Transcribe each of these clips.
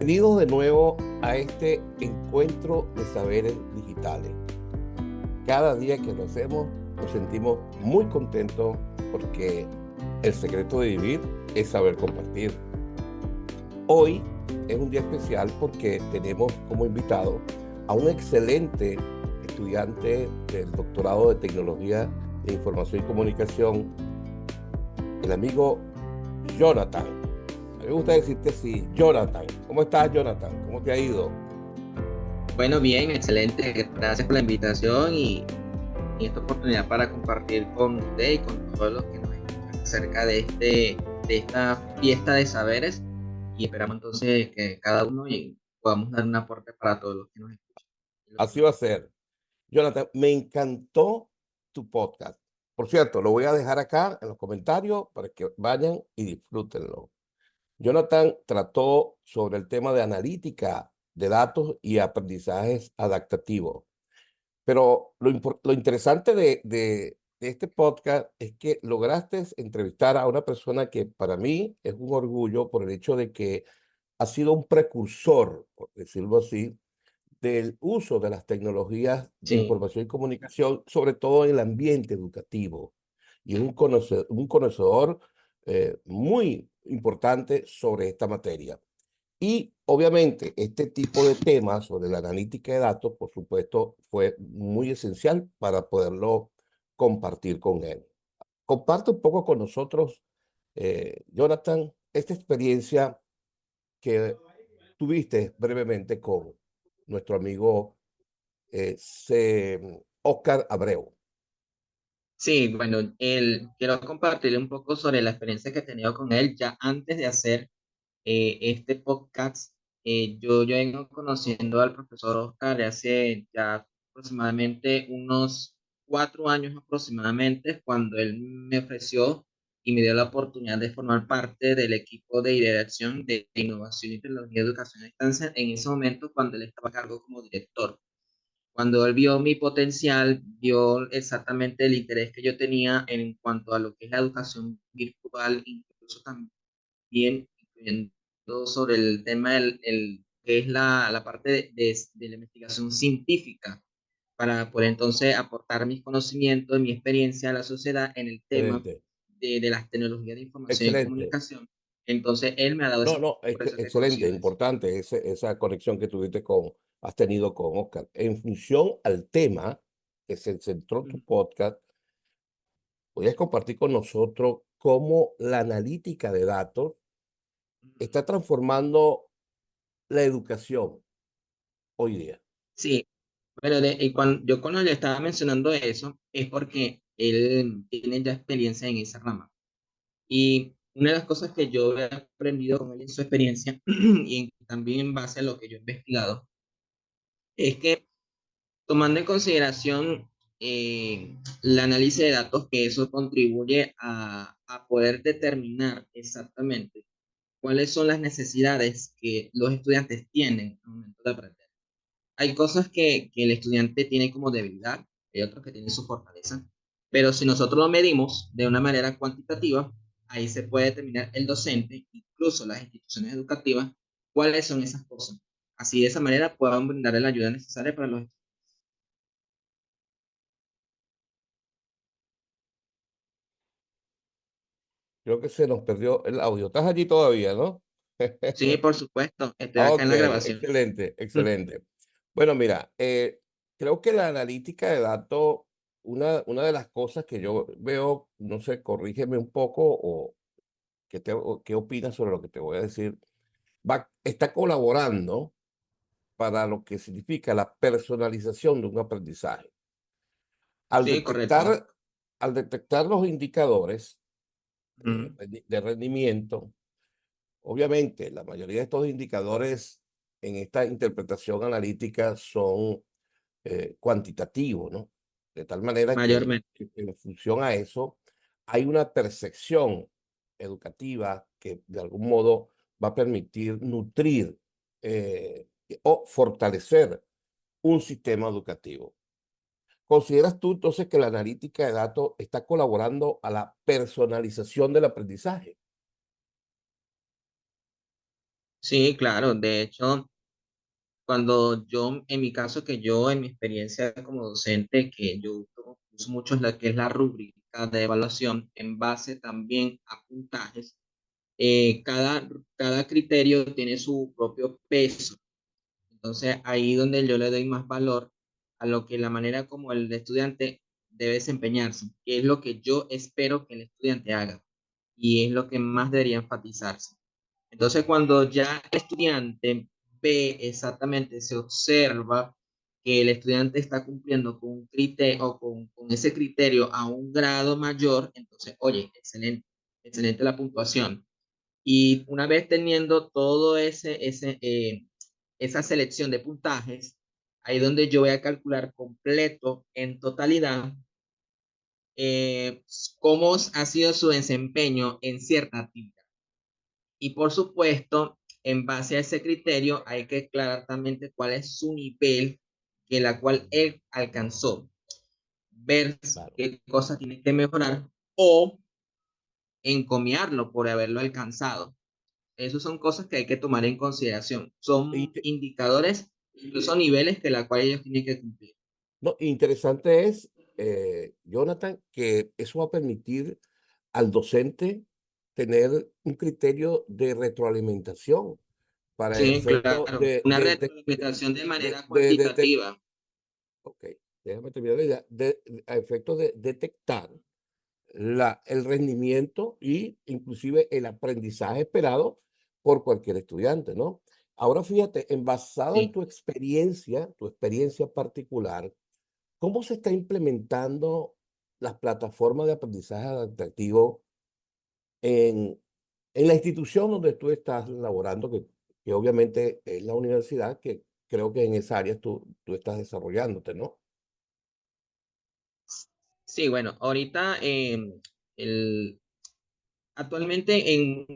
Bienvenidos de nuevo a este encuentro de saberes digitales. Cada día que lo hacemos nos sentimos muy contentos porque el secreto de vivir es saber compartir. Hoy es un día especial porque tenemos como invitado a un excelente estudiante del doctorado de Tecnología de Información y Comunicación, el amigo Jonathan. A mí me gusta decirte así, Jonathan. ¿Cómo estás, Jonathan? ¿Cómo te ha ido? Bueno, bien, excelente. Gracias por la invitación y esta oportunidad para compartir con usted y con todos los que nos escuchan acerca de esta fiesta de saberes. Y esperamos entonces que cada uno podamos dar un aporte para todos los que nos escuchan y los que Así nos va a ven. ser. Jonathan, me encantó tu podcast. Por cierto, lo voy a dejar acá en los comentarios para que vayan y disfrútenlo. Jonathan trató sobre el tema de analítica de datos y aprendizajes adaptativos. Pero lo interesante de este podcast es que lograste entrevistar a una persona que para mí es un orgullo por el hecho de que ha sido un precursor, por decirlo así, del uso de las tecnologías de Sí, información y comunicación, sobre todo en el ambiente educativo. Y es un conocedor muy importante sobre esta materia. Y obviamente este tipo de temas sobre la analítica de datos, por supuesto, fue muy esencial para poderlo compartir con él. Comparte un poco con nosotros, Jonathan, esta experiencia que tuviste brevemente con nuestro amigo Oscar Abreu. sí, bueno, quiero compartirle un poco sobre la experiencia que he tenido con él ya antes de hacer este podcast. Yo vengo conociendo al profesor Oscar de hace ya aproximadamente unos 4 años aproximadamente, cuando él me ofreció y me dio la oportunidad de formar parte del equipo de dirección de innovación y tecnología de educación a distancia en ese momento cuando él estaba a cargo como director. Cuando él vio mi potencial, vio exactamente el interés que yo tenía en cuanto a lo que es la educación virtual, incluso también incluyendo sobre el tema que es la parte de la investigación científica, para poder entonces aportar mis conocimientos y mi experiencia a la sociedad en el tema Excelente, de las tecnologías de información y excelente. comunicación. Entonces, él me ha dado No, esa no, presión de excelente, conocimientos. importante esa conexión que has tenido con Oscar. En función al tema que se centró tu podcast, ¿podrías compartir con nosotros cómo la analítica de datos está transformando la educación hoy día? Sí, pero yo cuando le estaba mencionando eso es porque él tiene ya experiencia en esa rama. Y una de las cosas que yo he aprendido con él en su experiencia y también en base a lo que yo he investigado es que tomando en consideración el análisis de datos, que eso contribuye a poder determinar exactamente cuáles son las necesidades que los estudiantes tienen al momento de aprender. Hay cosas que el estudiante tiene como debilidad, hay otros que tienen su fortaleza, pero si nosotros lo medimos de una manera cuantitativa, ahí se puede determinar el docente, incluso las instituciones educativas, cuáles son esas cosas. Así de esa manera puedan brindarle la ayuda necesaria para los estudiantes. Creo que se nos perdió el audio. ¿Estás allí todavía, no? Sí, por supuesto, estoy acá en Ok, la grabación. excelente, excelente. Bueno, mira, creo que la analítica de datos, una de las cosas que yo veo, no sé, corrígeme un poco o qué opinas sobre lo que te voy a decir, está colaborando para lo que significa la personalización de un aprendizaje. Al Sí, correcto. detectar, al detectar los indicadores Ujú. de rendimiento, obviamente, la mayoría de estos indicadores en esta interpretación analítica son cuantitativos, ¿no? De tal manera que Mayormente. en función a eso hay una percepción educativa que de algún modo va a permitir nutrir o fortalecer un sistema educativo. ¿Consideras tú entonces que la analítica de datos está colaborando a la personalización del aprendizaje? Sí, claro. De hecho, cuando yo, en mi caso, que yo, en mi experiencia como docente, que yo uso mucho la que es la rúbrica de evaluación en base también a puntajes, cada criterio tiene su propio peso. Entonces, ahí donde yo le doy más valor a lo que la manera como el estudiante debe desempeñarse, que es lo que yo espero que el estudiante haga y es lo que más debería enfatizarse. Entonces, cuando ya el estudiante ve exactamente, se observa que el estudiante está cumpliendo con un criterio o con ese criterio a un grado mayor, entonces, oye, excelente, excelente la puntuación. Y una vez teniendo todo esa selección de puntajes, ahí donde yo voy a calcular completo en totalidad eh, cómo ha sido su desempeño en cierta actividad. Y por supuesto, en base a ese criterio, hay que claramente cuál es su nivel que la cual él alcanzó, ver Claro. qué cosas tiene que mejorar o encomiarlo por haberlo alcanzado. Esas son cosas que hay que tomar en consideración. Y Son indicadores, incluso niveles que la cual ellos tienen que cumplir. no, interesante es, Jonathan, que eso va a permitir al docente tener un criterio de retroalimentación para Sí, efecto claro. Una retroalimentación de manera de cuantitativa. ok, déjame terminar la idea, a efecto de detectar el rendimiento y inclusive el aprendizaje esperado por cualquier estudiante, ¿no? Ahora fíjate, basado en Sí. tu experiencia particular, ¿cómo se está implementando las plataformas de aprendizaje adaptativo en, en la institución donde tú estás laborando, que obviamente es la universidad, que creo que en esa área tú estás desarrollándote, ¿no? Sí, bueno, ahorita el, actualmente en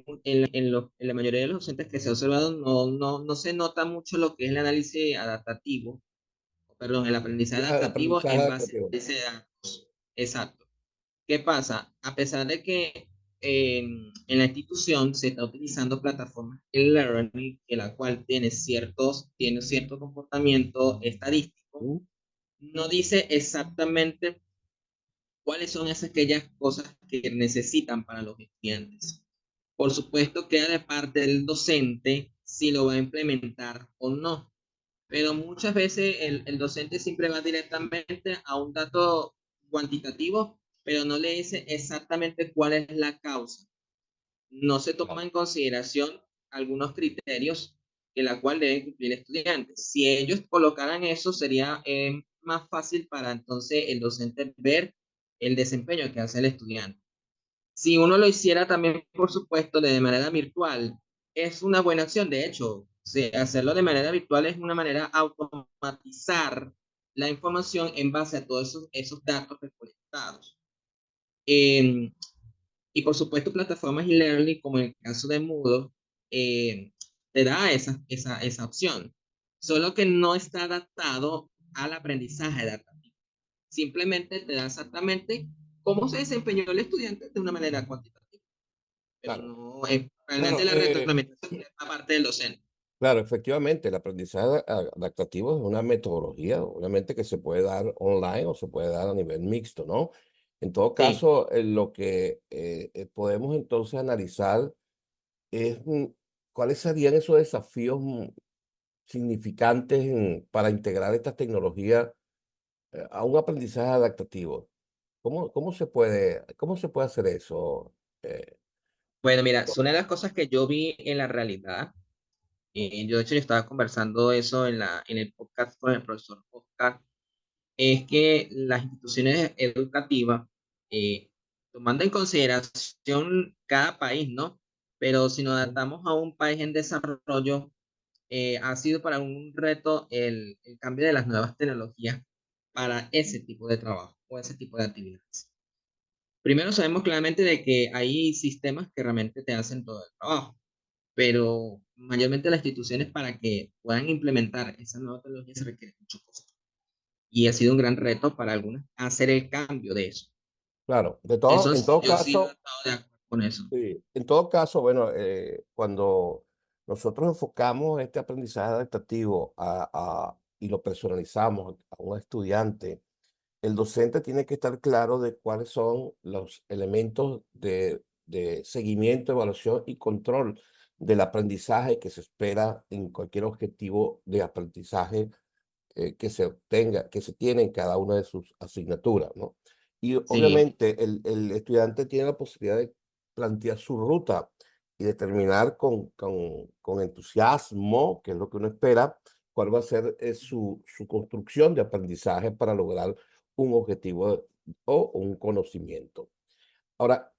la mayoría de los docentes que se ha observado no se nota mucho lo que es el análisis adaptativo, perdón, el aprendizaje Ya, el adaptativo aprendizaje en base adaptativo. a ese datos. Exacto. ¿Qué pasa? A pesar de que en la institución se está utilizando plataformas e-learning, que la cual tiene cierto comportamiento estadístico, ¿Mm? no dice exactamente cuáles son esas aquellas cosas que necesitan para los estudiantes. Por supuesto, queda de parte del docente si lo va a implementar o no, pero muchas veces el docente siempre va directamente a un dato cuantitativo, pero no le dice exactamente cuál es la causa. No se toma Claro, en consideración algunos criterios que la cual deben cumplir estudiantes. Si ellos colocaran eso, sería más fácil para entonces el docente ver el desempeño que hace el estudiante. Si uno lo hiciera también, por supuesto, de manera virtual, es una buena acción. De hecho, hacerlo de manera virtual es una manera de automatizar la información en base a todos esos datos recolectados. Eh, y por supuesto, plataformas e-learning, como en el caso de Moodle, te da esa opción. Solo que no está adaptado al aprendizaje adaptativo. Simplemente te da exactamente cómo se desempeñó el estudiante de una manera cuantitativa, pero claro. no, realmente Bueno, la retroalimentación es parte del docente. claro, efectivamente, el aprendizaje adaptativo es una metodología, obviamente que se puede dar online o se puede dar a nivel mixto, ¿no? En todo Sí. caso, lo que podemos entonces analizar es cuáles serían esos desafíos significantes para integrar estas tecnologías a un aprendizaje adaptativo. Cómo se puede hacer eso? Eh, Bueno, mira, es una de las cosas que yo vi en la realidad. Yo, de hecho, yo estaba conversando eso en el podcast con el profesor Oscar, es que las instituciones educativas, eh, tomando en consideración cada país, ¿no? Pero si nos adaptamos a un país en desarrollo, ha sido para un reto el cambio de las nuevas tecnologías para ese tipo de trabajo o ese tipo de actividades. Primero sabemos claramente de que hay sistemas que realmente te hacen todo el trabajo, pero mayormente las instituciones para que puedan implementar esa nueva tecnología se requiere mucho costo. Y ha sido un gran reto para algunas hacer el cambio de eso. claro, Eso en todo yo sí no he caso, estado de acuerdo con eso. sí, en todo caso, bueno, cuando nosotros enfocamos este aprendizaje adaptativo y lo personalizamos a un estudiante, el docente tiene que estar claro de cuáles son los elementos de seguimiento, evaluación y control del aprendizaje que se espera en cualquier objetivo de aprendizaje que se obtenga, que se tiene en cada una de sus asignaturas, ¿no? Y Sí, obviamente el estudiante tiene la posibilidad de plantear su ruta y determinar con entusiasmo, que es lo que uno espera, cuál va a ser su construcción de aprendizaje para lograr un objetivo o un conocimiento. Ahora,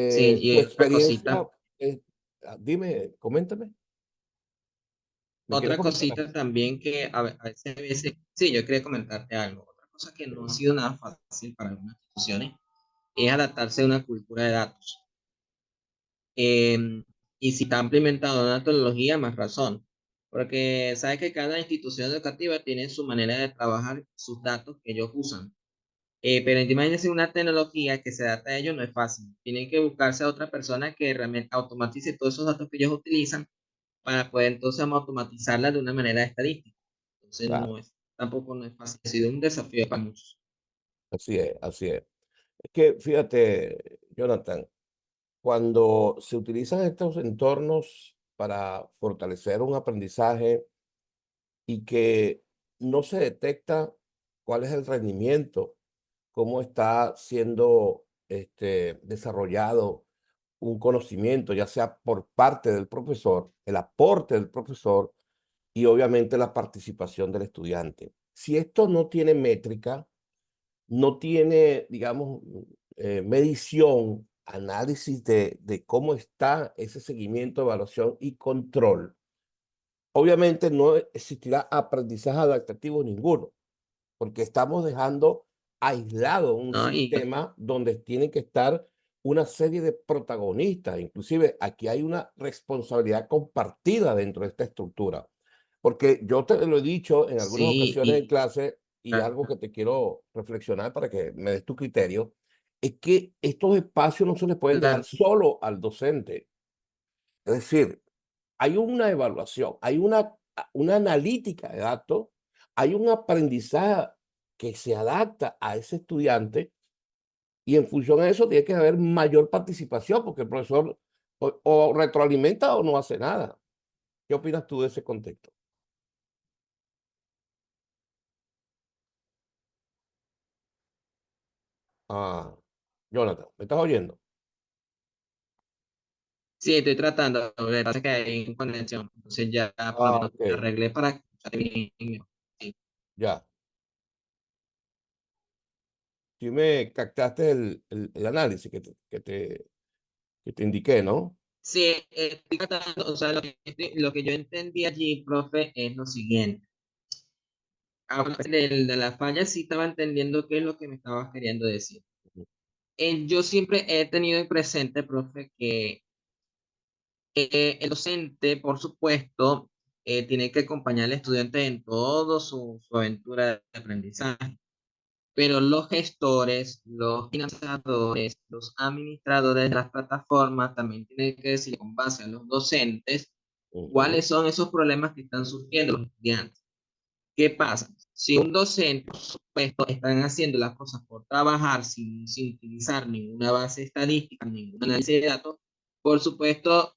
sí, desde tu y experiencia, eh, dime, coméntame, ¿me quieres otra comentar cosita algo? también que a veces, sí, yo quería comentarte algo. Otra cosa que no ha sido nada fácil para algunas instituciones es adaptarse a una cultura de datos. Y si está implementado una tecnología, más razón. Porque sabes que cada institución educativa tiene su manera de trabajar sus datos que ellos usan. Pero imagínense una tecnología que se adapta a ellos no es fácil. Tienen que buscarse a otra persona que realmente automatice todos esos datos que ellos utilizan para poder entonces automatizarla de una manera estadística. Entonces Claro, tampoco no es fácil. Ha sido un desafío para muchos. así es, así es. Es que fíjate, Jonathan, cuando se utilizan estos entornos para fortalecer un aprendizaje y que no se detecta cuál es el rendimiento, cómo está siendo desarrollado un conocimiento, ya sea por parte del profesor, el aporte del profesor y obviamente la participación del estudiante. Si esto no tiene métrica, no tiene, digamos, medición, análisis de cómo está ese seguimiento, evaluación y control. Obviamente no existirá aprendizaje adaptativo ninguno, porque estamos dejando aislado un ¿No? sistema donde tienen que estar una serie de protagonistas. Inclusive aquí hay una responsabilidad compartida dentro de esta estructura. Porque yo te lo he dicho en algunas Sí, ocasiones en y clase y algo que te quiero reflexionar para que me des tu criterio, es que estos espacios no se les pueden dejar claro, solo al docente. Es decir, hay una evaluación, hay una analítica de datos, hay un aprendizaje que se adapta a ese estudiante y en función de eso tiene que haber mayor participación porque el profesor o retroalimenta o no hace nada. ¿Qué opinas tú de ese contexto? Ah, Jonathan, ¿me estás oyendo? sí, estoy tratando. Lo que pasa es que hay conexión. Entonces ya por lo Ah, menos ok, arreglé para escuchar bien. Sí. ya. Sí me captaste el análisis que te indiqué, ¿no? Sí, estoy tratando, o sea, lo que yo entendí allí, profe, es lo siguiente. Aparte de la falla, sí estaba entendiendo qué es lo que me estabas queriendo decir. Yo siempre he tenido presente, profe, que el docente, por supuesto, tiene que acompañar al estudiante en toda su aventura de aprendizaje. Pero los gestores, los financiadores, los administradores de las plataformas también tienen que decir con base a los docentes Ujú, cuáles son esos problemas que están surgiendo los estudiantes. ¿Qué pasa? Si un docente, por supuesto, están haciendo las cosas por trabajar sin utilizar ninguna base estadística, ningún análisis de datos, por supuesto,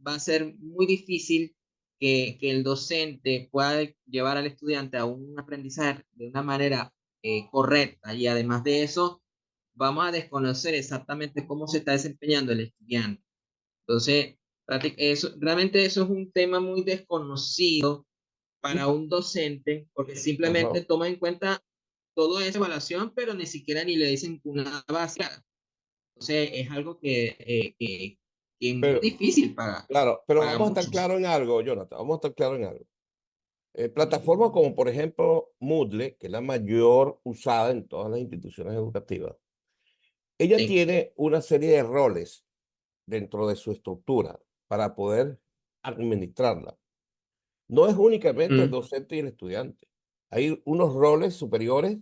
va a ser muy difícil que el docente pueda llevar al estudiante a un aprendizaje de una manera correcta. Y además de eso, vamos a desconocer exactamente cómo se está desempeñando el estudiante. Entonces, realmente eso es un tema muy desconocido para un docente, porque ajá. simplemente toma en cuenta toda esa evaluación, pero ni siquiera ni le dicen una base. Entonces, es algo que es muy Pero, difícil claro, pero para vamos a estar muchos. claros en algo, Jonathan, vamos a estar claros en algo. Plataformas como, por ejemplo, Moodle, que es la mayor usada en todas las instituciones educativas, ella Sí. tiene una serie de roles dentro de su estructura para poder administrarla. No es únicamente el Ujú. docente y el estudiante. Hay unos roles superiores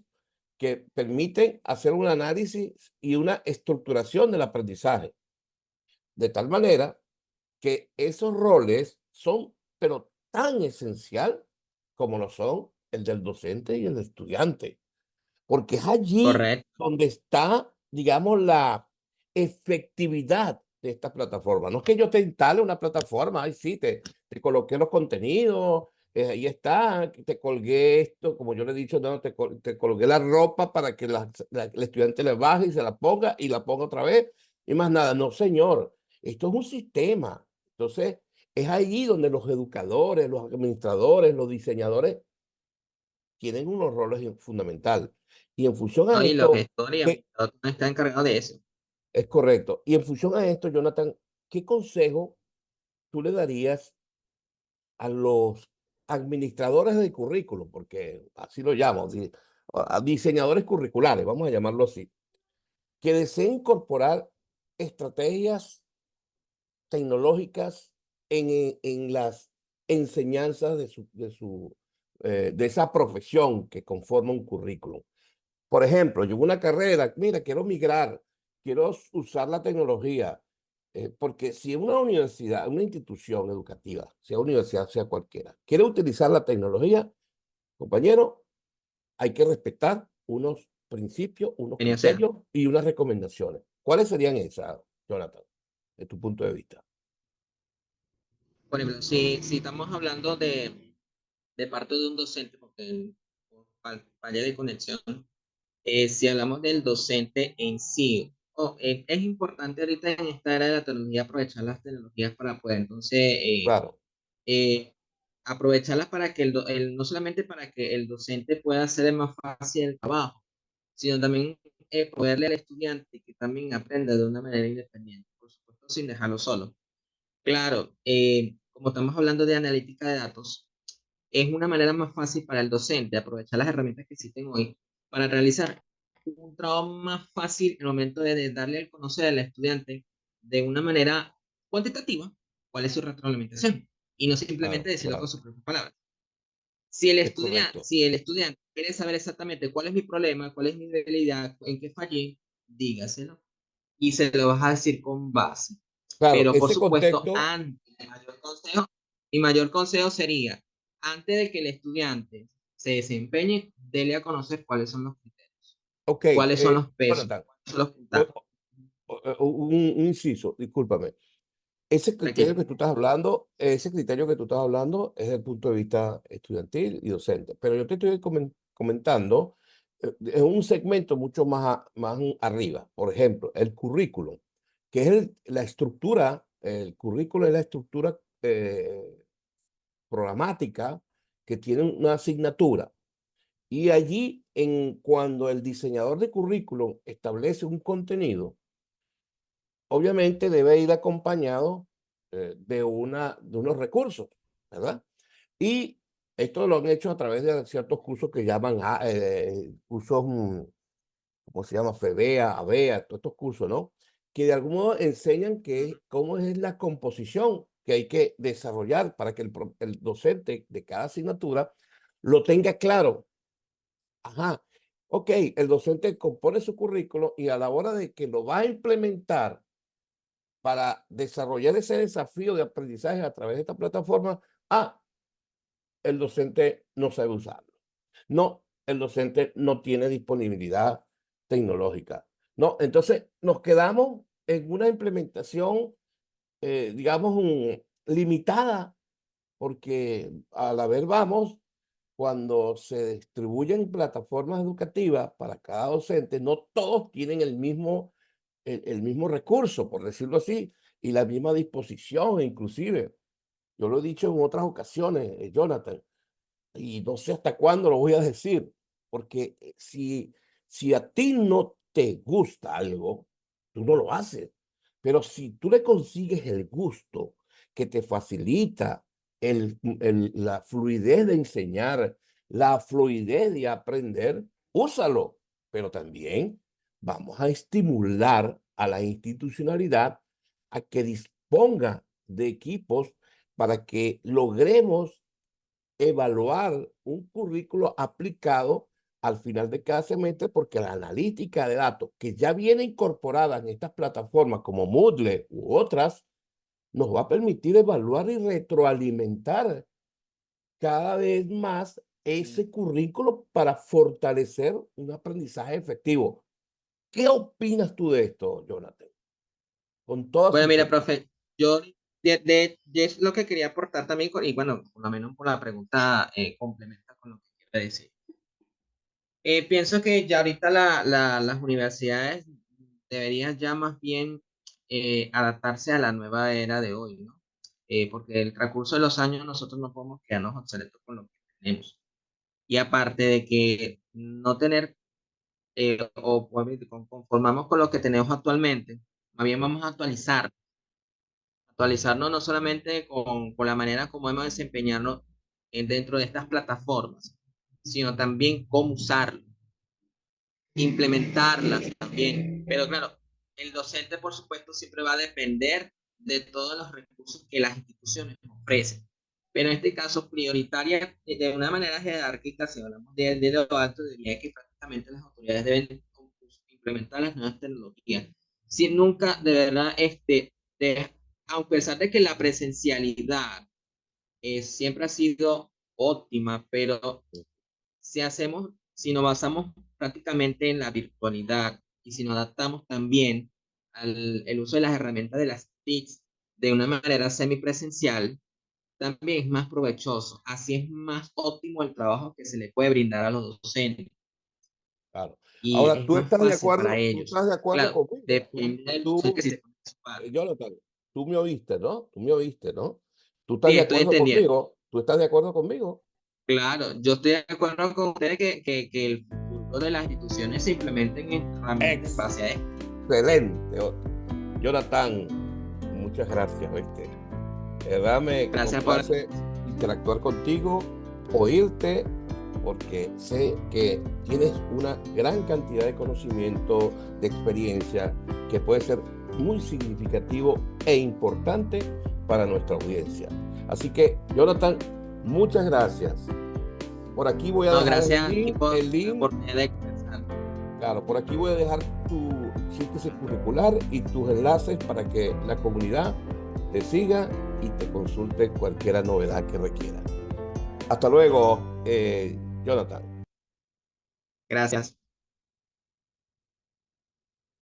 que permiten hacer un análisis y una estructuración del aprendizaje, de tal manera que esos roles son, pero tan esencial como lo son el del docente y el estudiante, porque es allí correcto. donde está, digamos, la efectividad de esta plataforma. No es que yo te instale una plataforma, ay, sí, te coloqué los contenidos, ahí está, te colgué esto, como yo le he dicho, no, te colgué la ropa para que el estudiante le baje y se la ponga otra vez, y más nada. No, señor, esto es un sistema. Entonces, es ahí donde los educadores, los administradores, los diseñadores tienen unos roles fundamentales. Y en función ¿No? a Y los esto, gestores y ¿qué administradores no están encargados de eso. es correcto? Y en función a esto, Jonathan, ¿qué consejo tú le darías a los administradores de currículum? Porque así lo llamo, a diseñadores curriculares, vamos a llamarlo así, que deseen incorporar estrategias tecnológicas en las enseñanzas de esa profesión que conforma un currículum. Por ejemplo, yo una carrera, mira, quiero migrar, quiero usar la tecnología, porque si una universidad, una institución educativa, sea universidad, sea cualquiera, quiere utilizar la tecnología, compañero, hay que respetar unos principios, unos O sea, criterios y unas recomendaciones. ¿Cuáles serían esas, Jonathan, de tu punto de vista? por ejemplo, si estamos hablando de parte de un docente, porque por falla de conexión, si hablamos del docente en sí, es importante ahorita en esta era de la tecnología aprovechar las tecnologías para poder entonces Claro, eh, aprovecharlas para que no solamente para que el docente pueda hacer más fácil el trabajo, sino también poderle al estudiante que también aprenda de una manera independiente, por supuesto, sin dejarlo solo. Claro, como estamos hablando de analítica de datos, es una manera más fácil para el docente aprovechar las herramientas que existen hoy para realizar un trabajo más fácil en el momento de darle a conocer al estudiante de una manera cuantitativa cuál es su retroalimentación y no simplemente claro, decirlo con claro. sus propias palabras. Es correcto. Si el estudiante quiere saber exactamente cuál es mi problema, cuál es mi debilidad, en qué fallé, dígaselo y se lo vas a decir con base. Claro, Pero por ese supuesto, contexto, antes, mi mayor consejo sería, antes de que el estudiante se desempeñe, dele a conocer cuáles son los criterios, ok, cuáles son los pesos, Jonathan, cuáles son los o- puntajes. un inciso, discúlpame. Ese criterio Tranquilo. que tú estás hablando, ese criterio que tú estás hablando es desde el punto de vista estudiantil y docente. Pero yo te estoy comentando en un segmento mucho más arriba. Por ejemplo, el currículum, que es la estructura, el currículum es la estructura programática que tiene una asignatura. Y allí, cuando el diseñador de currículum establece un contenido, obviamente debe ir acompañado de unos recursos, ¿verdad? Y esto lo han hecho a través de ciertos cursos que llaman cursos, ¿cómo se llama? FEBEA, ABEA, todos estos cursos, ¿no? Que de algún modo enseñan cómo es la composición que hay que desarrollar para que el docente de cada asignatura lo tenga claro. Ajá. Ok, el docente compone su currículo y a la hora de que lo va a implementar para desarrollar ese desafío de aprendizaje a través de esta plataforma, el docente no sabe usarlo. No, el docente no tiene disponibilidad tecnológica. No, entonces nos quedamos en una implementación, digamos, limitada, porque a la vez vamos, cuando se distribuyen plataformas educativas para cada docente, no todos tienen el mismo recurso, por decirlo así, y la misma disposición, inclusive. Yo lo he dicho en otras ocasiones, Jonathan, y no sé hasta cuándo lo voy a decir, porque si a ti no te gusta algo, tú no lo haces. Pero si tú le consigues el gusto que te facilita la fluidez de enseñar, la fluidez de aprender, úsalo. Pero también vamos a estimular a la institucionalidad a que disponga de equipos para que logremos evaluar un currículo aplicado al final de cada semestre, porque la analítica de datos que ya viene incorporada en estas plataformas como Moodle u otras, nos va a permitir evaluar y retroalimentar cada vez más ese currículo para fortalecer un aprendizaje efectivo. ¿Qué opinas tú de esto, Jonathan? Con toda Bueno, mira, sinceridad. profe, yo de es lo que quería aportar también, y bueno, por lo menos por la pregunta complementa con lo que quiero decir. Pienso que ya ahorita las universidades deberían ya más bien adaptarse a la nueva era de hoy, ¿no? Porque el transcurso de los años nosotros no podemos quedarnos obsoletos con lo que tenemos. Y aparte de que no tener conformamos con lo que tenemos actualmente, más bien vamos a actualizarnos no solamente con la manera como hemos desempeñarnos dentro de estas plataformas, sino también cómo usarlo, implementarlas también. Pero claro, el docente, por supuesto, siempre va a depender de todos los recursos que las instituciones ofrecen. Pero en este caso, prioritaria, de una manera jerárquica, si hablamos de lo alto, diría que prácticamente las autoridades deben implementar las nuevas tecnologías. Si nunca, de verdad, a pesar de que la presencialidad siempre ha sido óptima, pero si nos basamos prácticamente en la virtualidad y si nos adaptamos también al el uso de las herramientas de las TICs de una manera semipresencial, también es más provechoso. Así es más óptimo el trabajo que se le puede brindar a los docentes Claro. y Ahora, es más fácil para tú ellos. estás de acuerdo Claro, conmigo. depende del docente que si se pone a su parte. Jonathan, tú me oíste, ¿no? Tú me oíste, ¿no? ¿Tú estás Sí, de estoy acuerdo entendiendo. conmigo? ¿Tú estás de acuerdo conmigo? Claro, yo estoy de acuerdo con ustedes que el futuro de las instituciones se implementen en herramientas en base a esto. Excelente. Jonathan, muchas gracias, ¿viste? De verdad me Gracias por... complace interactuar contigo, oírte, porque sé que tienes una gran cantidad de conocimiento, de experiencia, que puede ser muy significativo e importante para nuestra audiencia. Así que, Jonathan, muchas gracias. Por aquí voy a No, dejar gracias a ti por el la link. oportunidad de expresar. Claro, por aquí voy a dejar tu síntesis curricular y tus enlaces para que la comunidad te siga y te consulte cualquier novedad que requiera. Hasta luego, Jonathan. Gracias.